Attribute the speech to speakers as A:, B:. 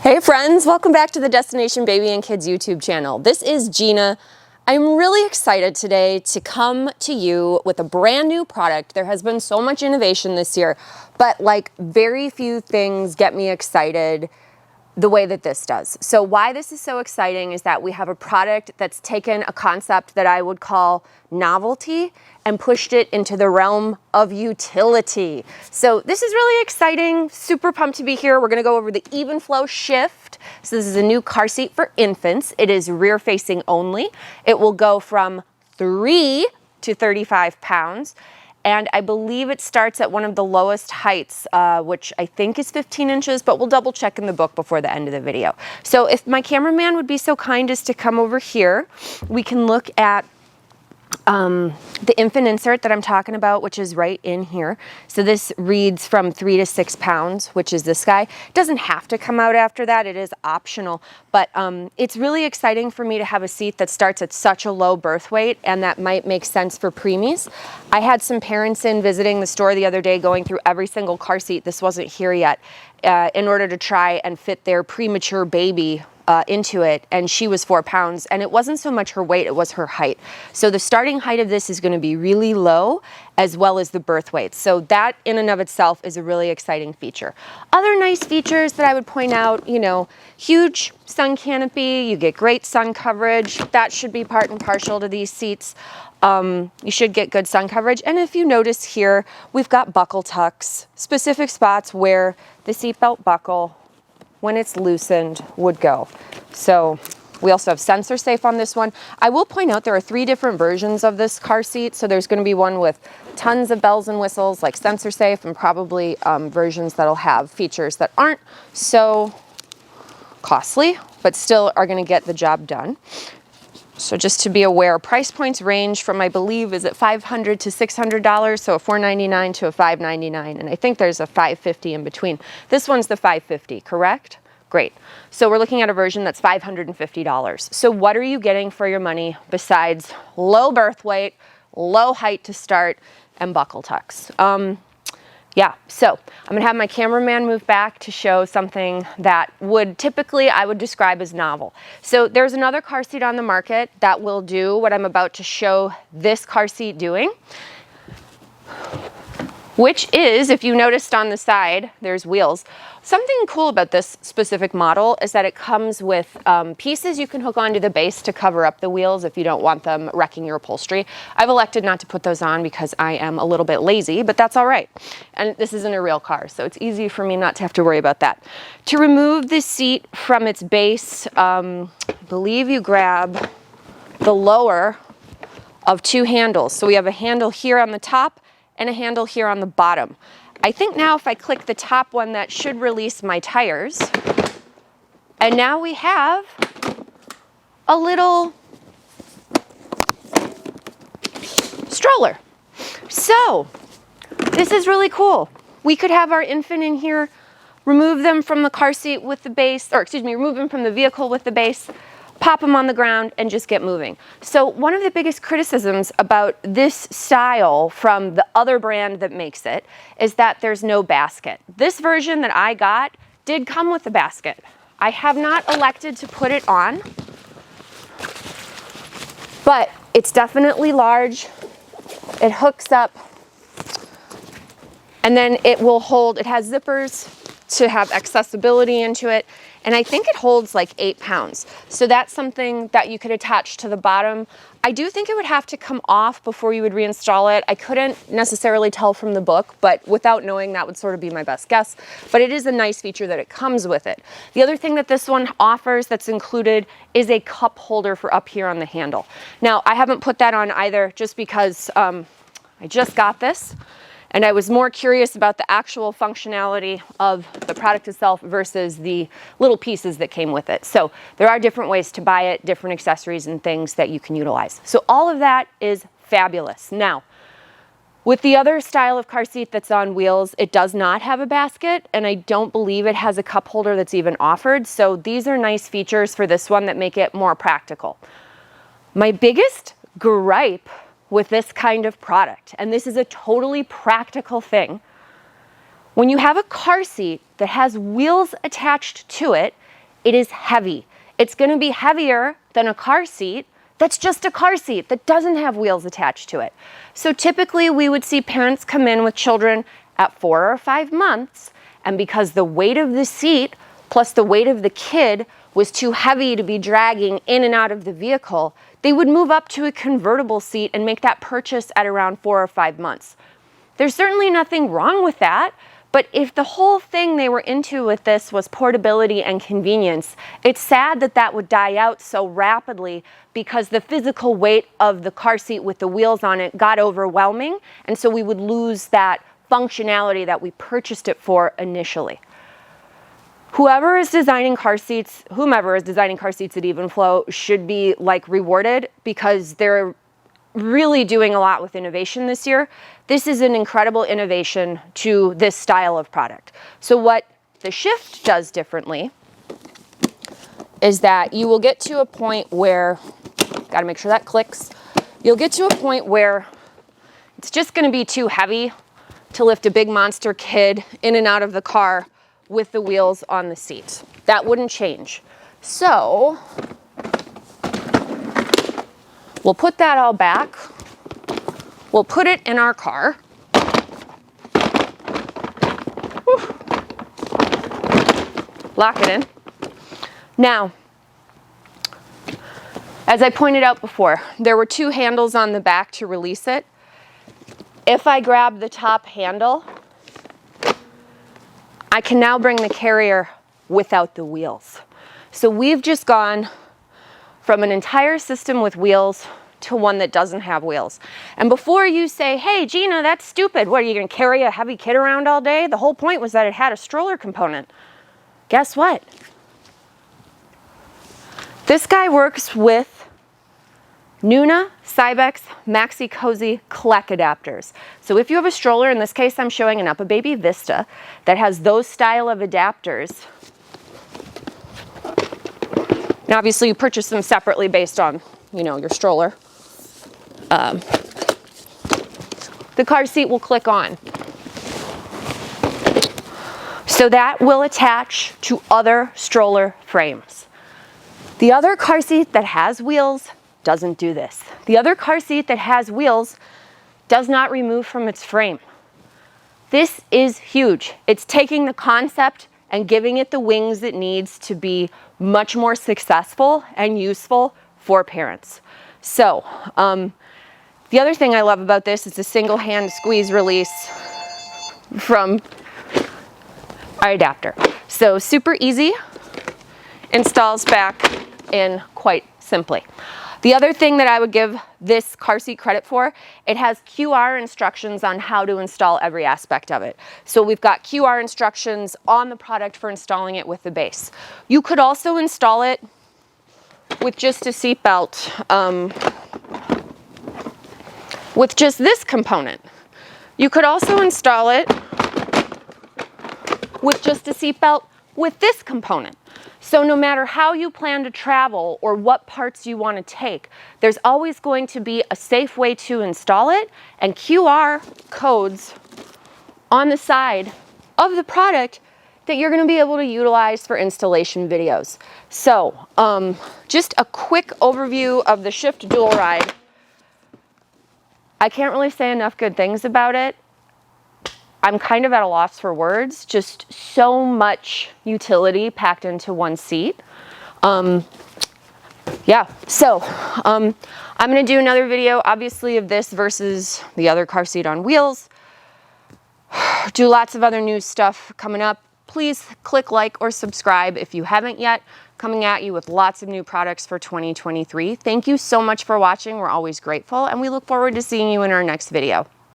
A: Hey friends, welcome back to the Destination Baby and Kids YouTube channel. This is Gina. I'm really excited today to come to you with a brand new product. There has been so much innovation this year, but like very few things get me excited the way that this does. So why this is so exciting is that we have a product that's taken a concept that I would call novelty and pushed it into the realm of utility. So this is really exciting, super pumped to be here. We're gonna go over the Evenflo Shyft. So this is a new car seat for infants. It is rear facing only. It will go from 3 to 35 pounds. And I believe it starts at one of the lowest heights, which I think is 15 inches, but we'll double check in the book before the end of the video. So if my cameraman would be so kind as to come over here, we can look at the infant insert that I'm talking about, which is right in here. So this reads from 3 to 6 pounds, which is this guy. It doesn't have to come out after that. It is optional, but it's really exciting for me to have a seat that starts at such a low birth weight, and that might make sense for preemies. I had some parents in visiting the store the other day going through every single car seat. This wasn't here yet, in order to try and fit their premature baby into it, and she was 4 pounds, and it wasn't so much her weight, it was her height. So the starting height of this is going to be really low, as well as the birth weight. So that in and of itself is a really exciting feature. Other nice features that I would point out, you know, huge sun canopy, you get great sun coverage. That should be part and parcel to these seats. You should get good sun coverage. And if you notice here, we've got buckle tucks, specific spots where the seatbelt buckle, when it's loosened, would go. So we also have sensor safe on this one. I will point out there are 3 different versions of this car seat. So there's going to be one with tons of bells and whistles like sensor safe, and probably versions that'll have features that aren't so costly, but still are going to get the job done. So just to be aware, price points range from, I believe, is it $500 to $600, so a $499 to a $599, and I think there's a $550 in between. This one's the $550, correct? Great. So we're looking at a version that's $550. So what are you getting for your money besides low birth weight, low height to start, and buckle tucks? Yeah, so I'm gonna have my cameraman move back to show something that I would describe as novel. So there's another car seat on the market that will do what I'm about to show this car seat doing, which is, if you noticed on the side, there's wheels. Something cool about this specific model is that it comes with pieces you can hook onto the base to cover up the wheels if you don't want them wrecking your upholstery. I've elected not to put those on because I am a little bit lazy, but that's all right. And this isn't a real car, so it's easy for me not to have to worry about that. To remove the seat from its base, I believe you grab the lower of 2 handles. So we have a handle here on the top and a handle here on the bottom. I think now if I click the top one, that should release my tires. And now we have a little stroller. So this is really cool. We could have our infant in here, remove them from the car seat with the base, or excuse me, remove them from the vehicle with the base, pop them on the ground, and just get moving. So one of the biggest criticisms about this style from the other brand that makes it is that there's no basket. This version that I got did come with a basket. I have not elected to put it on, but it's definitely large. It hooks up, and then it will hold, it has zippers to have accessibility into it. And I think it holds like 8 pounds. So that's something that you could attach to the bottom. I do think it would have to come off before you would reinstall it. I couldn't necessarily tell from the book, but without knowing, that would sort of be my best guess. But it is a nice feature that it comes with it. The other thing that this one offers that's included is a cup holder for up here on the handle. Now, I haven't put that on either just because I just got this. And I was more curious about the actual functionality of the product itself versus the little pieces that came with it. So there are different ways to buy it, different accessories and things that you can utilize. So all of that is fabulous. Now, with the other style of car seat that's on wheels, it does not have a basket, and I don't believe it has a cup holder that's even offered. So these are nice features for this one that make it more practical. My biggest gripe with this kind of product, and this is a totally practical thing, when you have a car seat that has wheels attached to it, it is heavy. It's going to be heavier than a car seat that's just a car seat that doesn't have wheels attached to it. So typically we would see parents come in with children at 4 or 5 months, and because the weight of the seat plus the weight of the kid was too heavy to be dragging in and out of the vehicle, they would move up to a convertible seat and make that purchase at around 4 or 5 months. There's certainly nothing wrong with that, but if the whole thing they were into with this was portability and convenience, it's sad that that would die out so rapidly because the physical weight of the car seat with the wheels on it got overwhelming, and so we would lose that functionality that we purchased it for initially. Whomever is designing car seats at Evenflo should be rewarded because they're really doing a lot with innovation this year. This is an incredible innovation to this style of product. So what the Shyft does differently is that you will get to a point where, gotta make sure that clicks, you'll get to a point where it's just gonna be too heavy to lift a big monster kid in and out of the car with the wheels on the seat. That wouldn't change. So we'll put that all back. We'll put it in our car. Whew. Lock it in. Now, as I pointed out before, there were 2 handles on the back to release it. If I grab the top handle, I can now bring the carrier without the wheels. So we've just gone from an entire system with wheels to one that doesn't have wheels. And before you say, hey, Gina, that's stupid. What, are you gonna carry a heavy kid around all day? The whole point was that it had a stroller component. Guess what? This guy works with Nuna, Cybex, Maxi Cozy Kleck adapters. So if you have a stroller, in this case I'm showing an UPPAbaby Vista that has those style of adapters. Now obviously you purchase them separately based on, your stroller. The car seat will click on. So that will attach to other stroller frames. The other car seat that has wheels doesn't do this. The other car seat that has wheels does not remove from its frame. This is huge. It's taking the concept and giving it the wings it needs to be much more successful and useful for parents. So, the other thing I love about this is the single hand squeeze release from our adapter. So super easy, installs back in quite simply. The other thing that I would give this car seat credit for, it has QR instructions on how to install every aspect of it. So we've got QR instructions on the product for installing it with the base. You could also install it with just a seat belt, with just this component. You could also install it with just a seat belt with this component. So no matter how you plan to travel or what parts you want to take, there's always going to be a safe way to install it and QR codes on the side of the product that you're going to be able to utilize for installation videos. So just a quick overview of the Shyft DualRide. I can't really say enough good things about it. I'm kind of at a loss for words, just so much utility packed into one seat. Yeah, so I'm gonna do another video, obviously, of this versus the other car seat on wheels. Do lots of other new stuff coming up. Please click like or subscribe if you haven't yet. Coming at you with lots of new products for 2023. Thank you so much for watching. We're always grateful, and we look forward to seeing you in our next video.